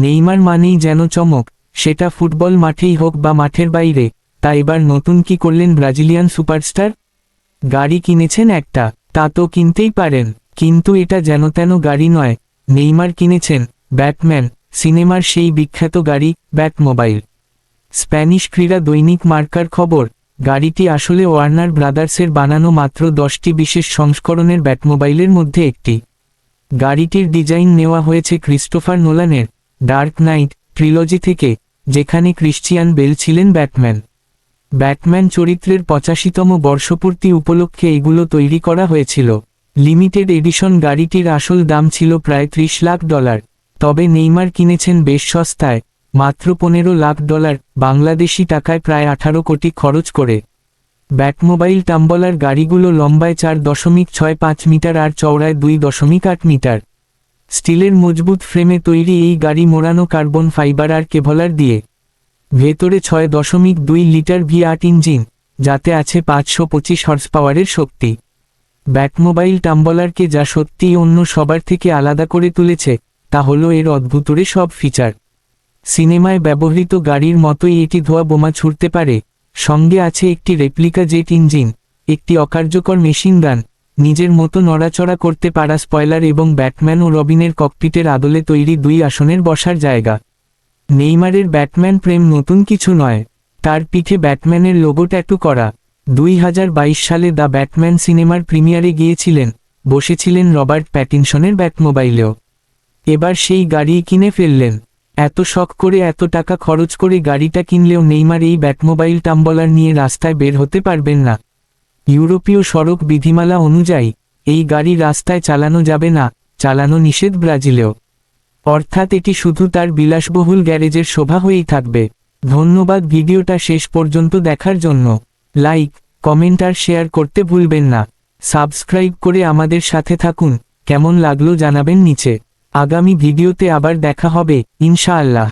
Neymar মানেই যেন চমক, সেটা ফুটবল মাঠেই হোক বা মাঠের বাইরে। তা এবার নতুন কি করলেন ব্রাজিলিয়ান সুপারস্টার? গাড়ি কিনেছেন একটা, তা তো কিনতেই পারেন, কিন্তু এটা যেনতেন গাড়ি নয়। নেইমার কিনেছেন ব্যাটম্যান সিনেমার সেই বিখ্যাত গাড়ি ব্যাটমোবাইল। স্প্যানিশ ক্রীড়া দৈনিক মার্কার খবর, গাড়িটি আসলে ওয়ার্নার ব্রাদার্সের বানানো মাত্র 10টি বিশেষ সংস্করণের ব্যাটমোবাইলের মধ্যে একটি। গাড়িটির ডিজাইন নেওয়া হয়েছে ক্রিস্টোফার নোলানের ডার্ক নাইট ট্রিলজি থেকে, যেখানে ক্রিশ্চিয়ান বেল ছিলেন ব্যাটম্যান। ব্যাটম্যান চরিত্রের 85তম বর্ষপূর্তি উপলক্ষে এগুলো তৈরি করা হয়েছিল। লিমিটেড এডিশন গাড়িটির আসল দাম ছিল প্রায় $30 লাখ, তবে নেইমার কিনেছেন বেশ সস্তায়, মাত্র $15 লাখ, বাংলাদেশি টাকায় প্রায় 18 কোটি খরচ করে। ব্যাটমোবাইল টাম্বলার গাড়িগুলো লম্বায় 4.65 মিটার আর চওড়ায় 2.8 মিটার। স্টিলের মজবুত ফ্রেমে তৈরি এই গাড়ি মোড়ানো কার্বন ফাইবার আর কেভলার দিয়ে। ভেতরে 6.2 লিটার V8 ইঞ্জিন, যাতে আছে 525 হর্স পাওয়ারের শক্তি। ব্যাটমোবাইল টাম্বলারকে যা সত্যিই অন্য সবার থেকে আলাদা করে তুলেছে, তা হলো এর অদ্ভুতরে সব ফিচার। সিনেমায় ব্যবহৃত গাড়ির মতোই এটি ধোঁয়া বোমা ছুড়তে পারে, সঙ্গে আছে একটি রেপ্লিকা জেট ইঞ্জিন, একটি অকার্যকর মেশিন গান, নিজের মতো নড়াচড়া করতে পারা স্পয়লার এবং ব্যাটম্যান ও রবিনের ককপিটের আদলে তৈরি 2 আসনের বসার জায়গা। নেইমারের ব্যাটম্যান প্রেম নতুন কিছু নয়, তার পিঠে ব্যাটম্যানের লোগো ট্যাটু করা। 2022 সালে দ্য ব্যাটম্যান সিনেমার প্রিমিয়ারে গিয়েছিলেন, বসেছিলেন রবার্ট প্যাটিনসনের ব্যাটমোবাইলেও। এবার সেই গাড়ি কিনে ফেললেন। এত শখ করে এত টাকা খরচ করে গাড়িটা কিনলেও নেইমার এই ব্যাটমোবাইল টাম্বলার নিয়ে রাস্তায় বের হতে পারবেন না। ইউরোপীয় সড়ক বিধিমালা অনুযায়ী এই গাড়ি রাস্তায় চালানো যাবে না, চালানো নিষেধ ব্রাজিলেও। অর্থাৎ এটি শুধু তার বিলাসবহুল গ্যারেজের শোভা হয়েই থাকবে। ধন্যবাদ ভিডিওটা শেষ পর্যন্ত দেখার জন্য। লাইক, কমেন্ট আর শেয়ার করতে ভুলবেন না। সাবস্ক্রাইব করে আমাদের সাথে থাকুন। কেমন লাগলো জানাবেন নিচে। আগামী ভিডিওতে আবার দেখা হবে ইনশাআল্লাহ।